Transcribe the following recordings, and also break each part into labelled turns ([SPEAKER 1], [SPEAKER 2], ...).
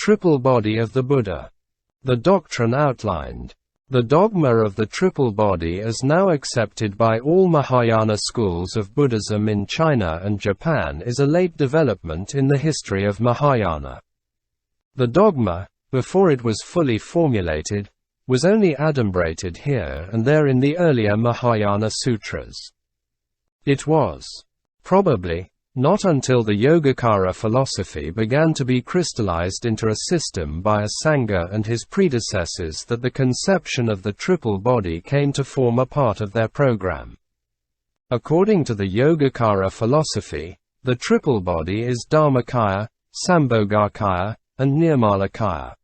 [SPEAKER 1] Triple body of the Buddha. The doctrine outlined. The dogma of the triple body is now accepted by all Mahayana schools of Buddhism in China and Japan is a late development in the history of Mahayana. The dogma, before it was fully formulated, was only adumbrated here and there in the earlier Mahayana Sutras. It was probably not until the Yogacara philosophy began to be crystallized into a system by a Sangha and his predecessors that the conception of the triple body came to form a part of their program. According to the Yogacara philosophy, the triple body is Dharmakaya, Sambhogakaya, and Nirmalakaya.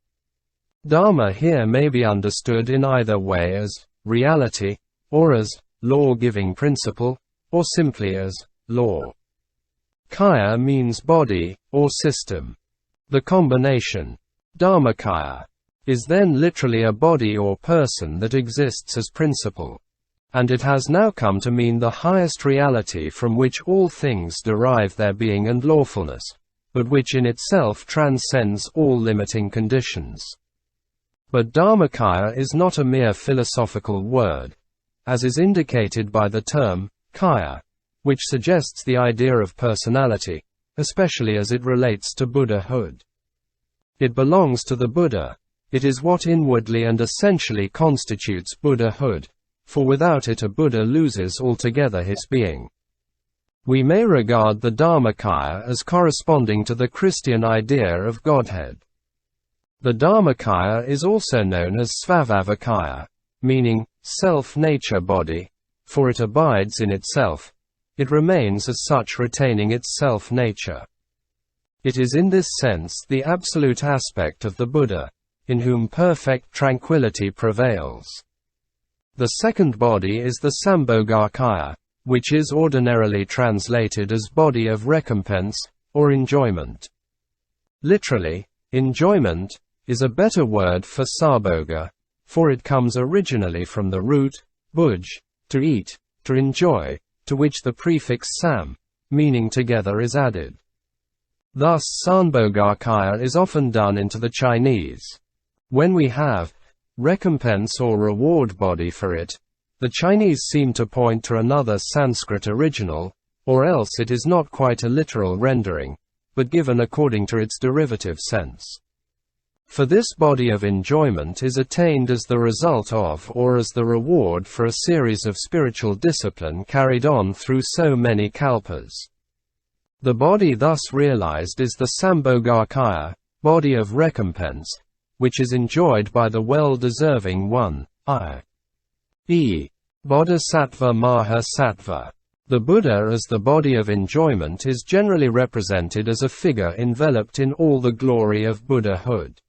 [SPEAKER 1] Dharma here may be understood in either way as reality, or as law-giving principle, or simply as law. Kaya means body, or system. The combination, Dharmakaya, is then literally a body or person that exists as principle. And it has now come to mean the highest reality from which all things derive their being and lawfulness, but which in itself transcends all limiting conditions. But Dharmakaya is not a mere philosophical word, as is indicated by the term, Kaya, which suggests the idea of personality, especially as it relates to Buddhahood. It belongs to the Buddha. It is what inwardly and essentially constitutes Buddhahood, for without it a Buddha loses altogether his being. We may regard the Dharmakaya as corresponding to the Christian idea of Godhead. The Dharmakaya is also known as Svabhavakaya, meaning self-nature body, for it abides in itself. It remains as such, retaining its self-nature. It is in this sense the absolute aspect of the Buddha, in whom perfect tranquility prevails. The second body is the Sambhogakaya, which is ordinarily translated as body of recompense, or enjoyment. Literally, enjoyment is a better word for sabhoga, for it comes originally from the root, bhuj, to eat, to enjoy, to which the prefix sam, meaning together, is added. Thus Sambhogakaya is often done into the Chinese. When we have recompense or reward body for it, the Chinese seem to point to another Sanskrit original, or else it is not quite a literal rendering, but given according to its derivative sense. For this body of enjoyment is attained as the result of or as the reward for a series of spiritual discipline carried on through so many kalpas. The body thus realized is the Sambhogakaya, body of recompense, which is enjoyed by the well-deserving one, i.e. Bodhisattva Mahasattva. The Buddha as the body of enjoyment is generally represented as a figure enveloped in all the glory of Buddhahood.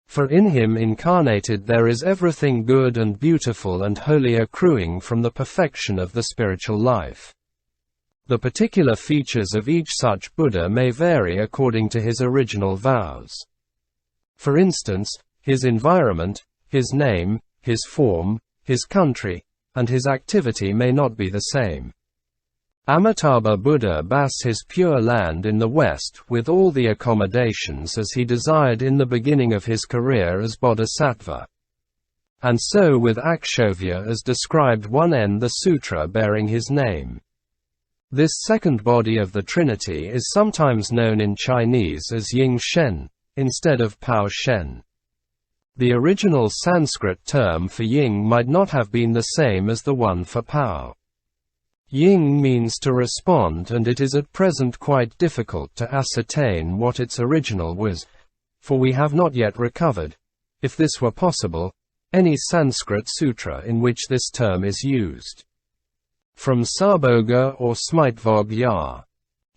[SPEAKER 1] For in him incarnated there is everything good and beautiful and holy accruing from the perfection of the spiritual life. The particular features of each such Buddha may vary according to his original vows. For instance, his environment, his name, his form, his country, and his activity may not be the same. Amitabha Buddha based his pure land in the West with all the accommodations as he desired in the beginning of his career as Bodhisattva. And so with Akshovya as described 1n the sutra bearing his name. This second body of the Trinity is sometimes known in Chinese as Ying Shen, instead of Pao Shen. The original Sanskrit term for Ying might not have been the same as the one for Pao. Ying means to respond, and it is at present quite difficult to ascertain what its original was, for we have not yet recovered, if this were possible, any Sanskrit sutra in which this term is used. From Sabhoga or Smitvogya,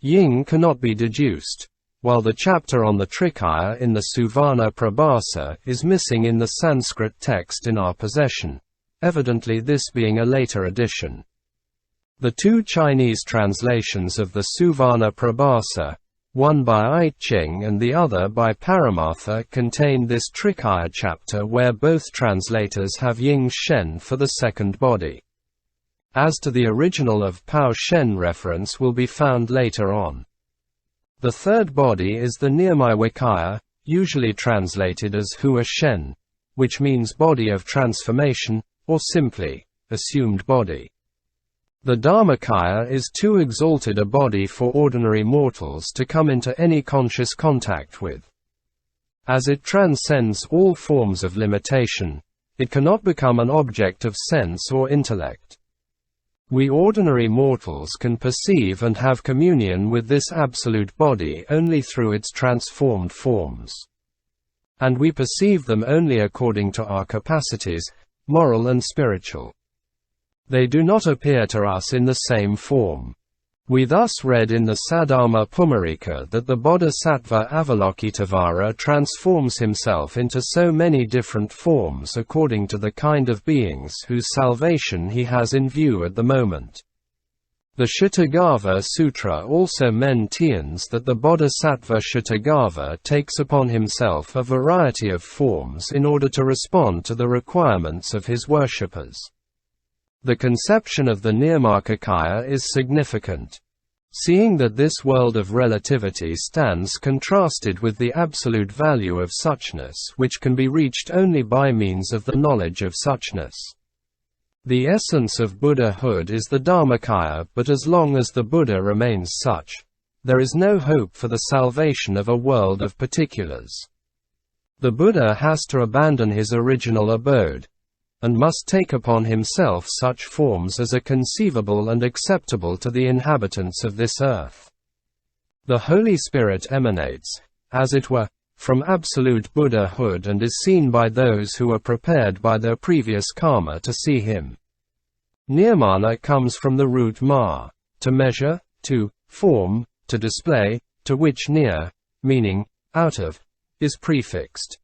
[SPEAKER 1] Ying cannot be deduced, while the chapter on the Trikaya in the Suvana prabhasa is missing in the Sanskrit text in our possession, evidently this being a later addition. The two Chinese translations of the Suvana prabhasa, one by I Ching and the other by Paramartha, contain this Trikaya chapter where both translators have Ying Shen for the second body. As to the original of Pao Shen, reference will be found later on. The third body is the Nirmaiwakaya, usually translated as Hua Shen, which means body of transformation, or simply, assumed body. The Dharmakaya is too exalted a body for ordinary mortals to come into any conscious contact with. As it transcends all forms of limitation, it cannot become an object of sense or intellect. We ordinary mortals can perceive and have communion with this absolute body only through its transformed forms. And we perceive them only according to our capacities, moral and spiritual. They do not appear to us in the same form. We thus read in the Saddharma Pumarika that the Bodhisattva Avalokitesvara transforms himself into so many different forms according to the kind of beings whose salvation he has in view at the moment. The Shitagava Sutra also maintains that the Bodhisattva Shitagava takes upon himself a variety of forms in order to respond to the requirements of his worshippers. The conception of the Nirmakakaya is significant. Seeing that this world of relativity stands contrasted with the absolute value of suchness which can be reached only by means of the knowledge of suchness. The essence of Buddhahood is the Dharmakaya, but as long as the Buddha remains such, there is no hope for the salvation of a world of particulars. The Buddha has to abandon his original abode, and must take upon himself such forms as are conceivable and acceptable to the inhabitants of this earth. The Holy Spirit emanates, as it were, from absolute Buddhahood and is seen by those who are prepared by their previous karma to see him. Nirvana comes from the root ma, to measure, to form, to display, to which nir, meaning out of, is prefixed.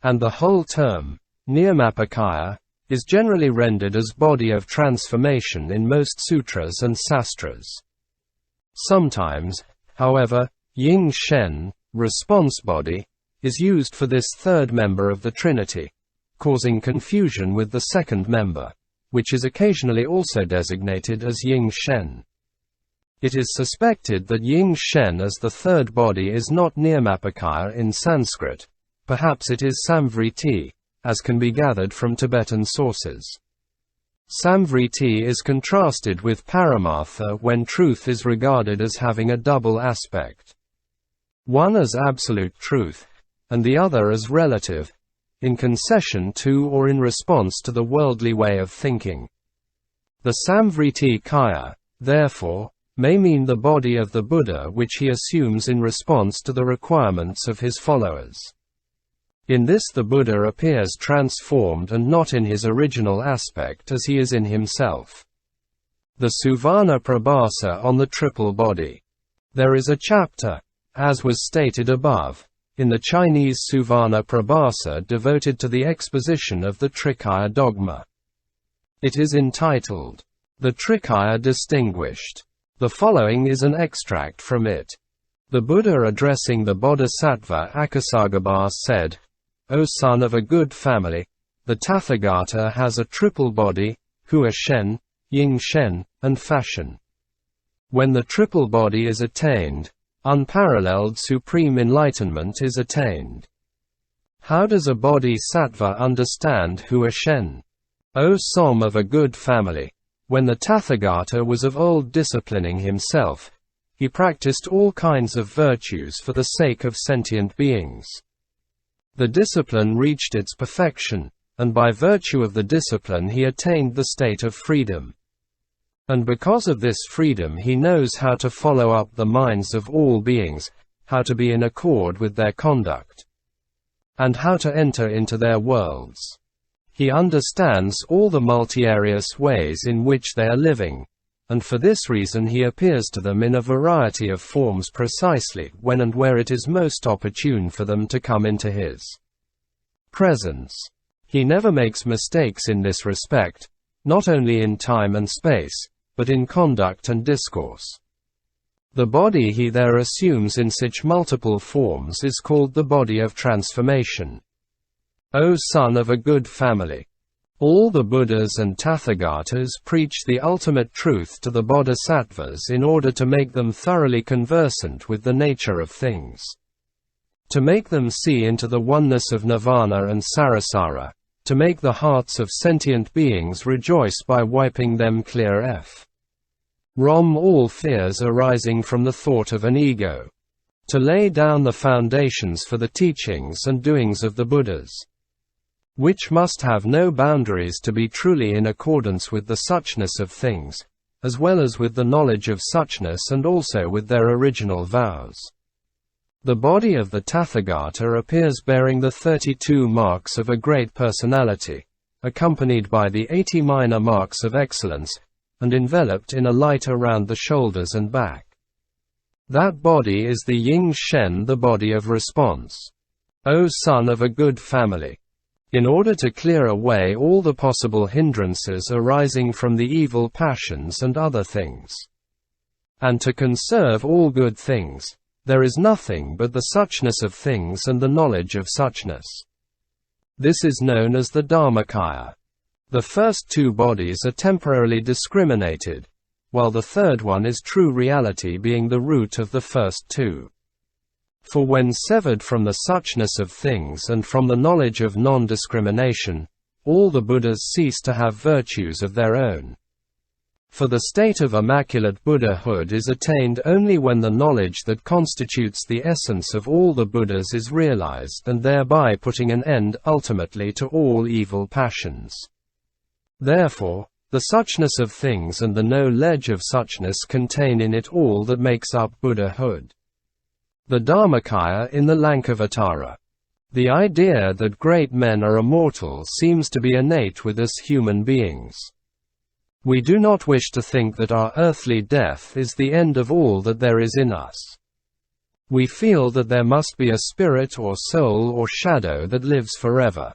[SPEAKER 1] And the whole term, Nirmapakaya, is generally rendered as body of transformation in most sutras and sastras. Sometimes, however, Ying Shen, response body, is used for this third member of the Trinity, causing confusion with the second member, which is occasionally also designated as Ying Shen. It is suspected that Ying Shen as the third body is not Nirmapakaya in Sanskrit, perhaps it is Samvriti, as can be gathered from Tibetan sources. Samvriti is contrasted with Paramartha when truth is regarded as having a double aspect. One as absolute truth, and the other as relative, in concession to or in response to the worldly way of thinking. The Samvriti Kaya, therefore, may mean the body of the Buddha which he assumes in response to the requirements of his followers. In this the Buddha appears transformed and not in his original aspect as he is in himself. The Suvana prabhasa on the triple body. There is a chapter, as was stated above, in the Chinese Suvana prabhasa devoted to the exposition of the Trikaya dogma. It is entitled, The Trikaya Distinguished. The following is an extract from it. The Buddha addressing the Bodhisattva Akasagarbha said, O son of a good family, the Tathagata has a triple body, Hua Shen, Ying Shen, and Fashion. When the triple body is attained, unparalleled supreme enlightenment is attained. How does a bodhisattva understand Hua Shen? O son of a good family, when the Tathagata was of old disciplining himself, he practiced all kinds of virtues for the sake of sentient beings. The discipline reached its perfection, and by virtue of the discipline he attained the state of freedom. And because of this freedom he knows how to follow up the minds of all beings, how to be in accord with their conduct, and how to enter into their worlds. He understands all the multifarious ways in which they are living, and for this reason he appears to them in a variety of forms precisely when and where it is most opportune for them to come into his presence. He never makes mistakes in this respect, not only in time and space, but in conduct and discourse. The body he there assumes in such multiple forms is called the body of transformation. O son of a good family! All the Buddhas and Tathagatas preach the ultimate truth to the Bodhisattvas in order to make them thoroughly conversant with the nature of things. to make them see into the oneness of nirvana and sarasara, to make the hearts of sentient beings rejoice by wiping them clear from all fears arising from the thought of an ego, to lay down the foundations for the teachings and doings of the Buddhas, which must have no boundaries to be truly in accordance with the suchness of things, as well as with the knowledge of suchness and also with their original vows. The body of the Tathagata appears bearing the 32 marks of a great personality, accompanied by the 80 minor marks of excellence, and enveloped in a light around the shoulders and back. That body is the Ying Shen, the body of response. O son of a good family! In order to clear away all the possible hindrances arising from the evil passions and other things, and to conserve all good things, there is nothing but the suchness of things and the knowledge of suchness. This is known as the Dharmakaya. The first two bodies are temporarily discriminated, while the third one is true reality, being the root of the first two. For when severed from the suchness of things and from the knowledge of non-discrimination, all the Buddhas cease to have virtues of their own. For the state of immaculate Buddhahood is attained only when the knowledge that constitutes the essence of all the Buddhas is realized, and thereby putting an end ultimately to all evil passions. Therefore, the suchness of things and the knowledge of suchness contain in it all that makes up Buddhahood. The Dharmakaya in the Lankavatara. The idea that great men are immortal seems to be innate with us human beings. We do not wish to think that our earthly death is the end of all that there is in us. We feel that there must be a spirit or soul or shadow that lives forever.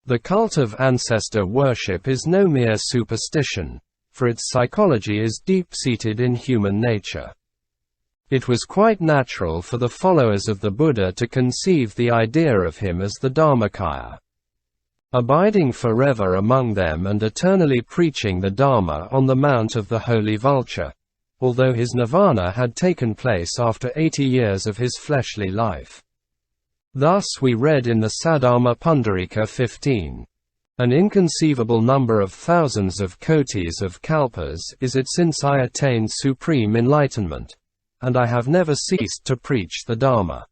[SPEAKER 1] The cult of ancestor worship is no mere superstition, for its psychology is deep-seated in human nature. It was quite natural for the followers of the Buddha to conceive the idea of him as the Dharmakaya, abiding forever among them and eternally preaching the Dharma on the Mount of the Holy Vulture, although his nirvana had taken place after 80 years of his fleshly life. Thus we read in the Saddharma Pundarika 15. An inconceivable number of thousands of kotis of kalpas is it since I attained supreme enlightenment, and I have never ceased to preach the Dharma.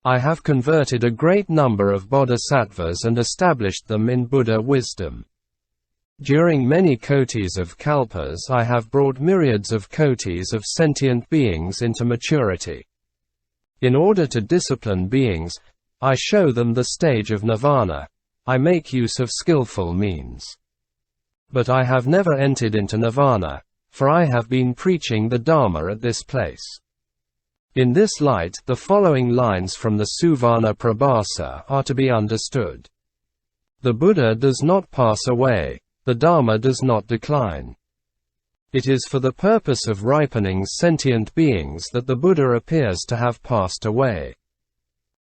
[SPEAKER 1] I have converted a great number of bodhisattvas and established them in Buddha wisdom. During many kotis of kalpas I have brought myriads of kotis of sentient beings into maturity. In order to discipline beings, I show them the stage of nirvana. I make use of skillful means. But I have never entered into nirvana, for I have been preaching the Dharma at this place. In this light, the following lines from the suvana prabhasa are to be understood. The Buddha does not pass away, the Dharma does not decline. It is for the purpose of ripening sentient beings that the Buddha appears to have passed away.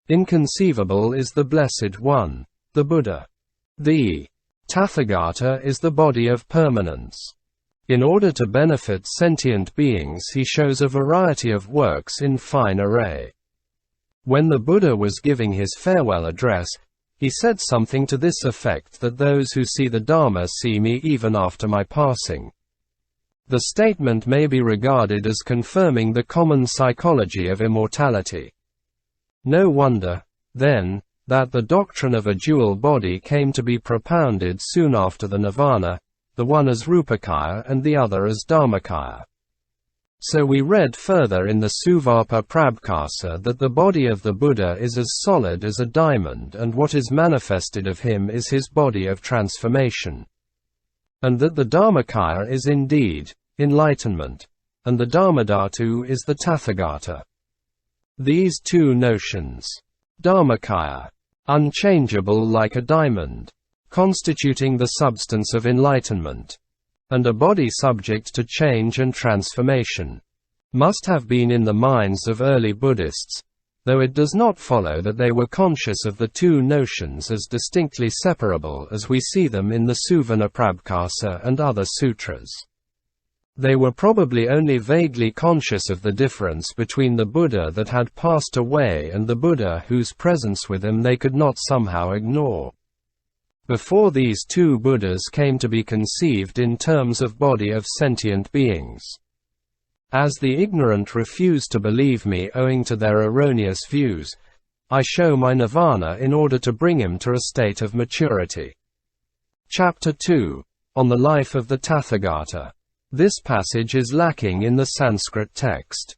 [SPEAKER 1] Inconceivable is the Blessed One, the Buddha. The Tathagata is the body of permanence. In order to benefit sentient beings, he shows a variety of works in fine array. When the Buddha was giving his farewell address, he said something to this effect, that those who see the Dharma see me even after my passing. The statement may be regarded as confirming the common psychology of immortality. No wonder, then, that the doctrine of a dual body came to be propounded soon after the nirvana, the one as rupakaya and the other as dharmakaya. So we read further in the suvarpa prabkasa that the body of the Buddha is as solid as a diamond, and what is manifested of him is his body of transformation. And that the Dharmakaya is indeed enlightenment, and the dharmadhatu is the Tathagata. These two notions, Dharmakaya, unchangeable like a diamond, constituting the substance of enlightenment, and a body subject to change and transformation, must have been in the minds of early Buddhists, though it does not follow that they were conscious of the two notions as distinctly separable as we see them in the Suvana Prabkasa and other sutras. They were probably only vaguely conscious of the difference between the Buddha that had passed away and the Buddha whose presence with him they could not somehow ignore. Before these two Buddhas came to be conceived in terms of body of sentient beings. As the ignorant refuse to believe me owing to their erroneous views, I show my nirvana in order to bring him to a state of maturity. Chapter 2. On the life of the Tathagata. This passage is lacking in the Sanskrit text.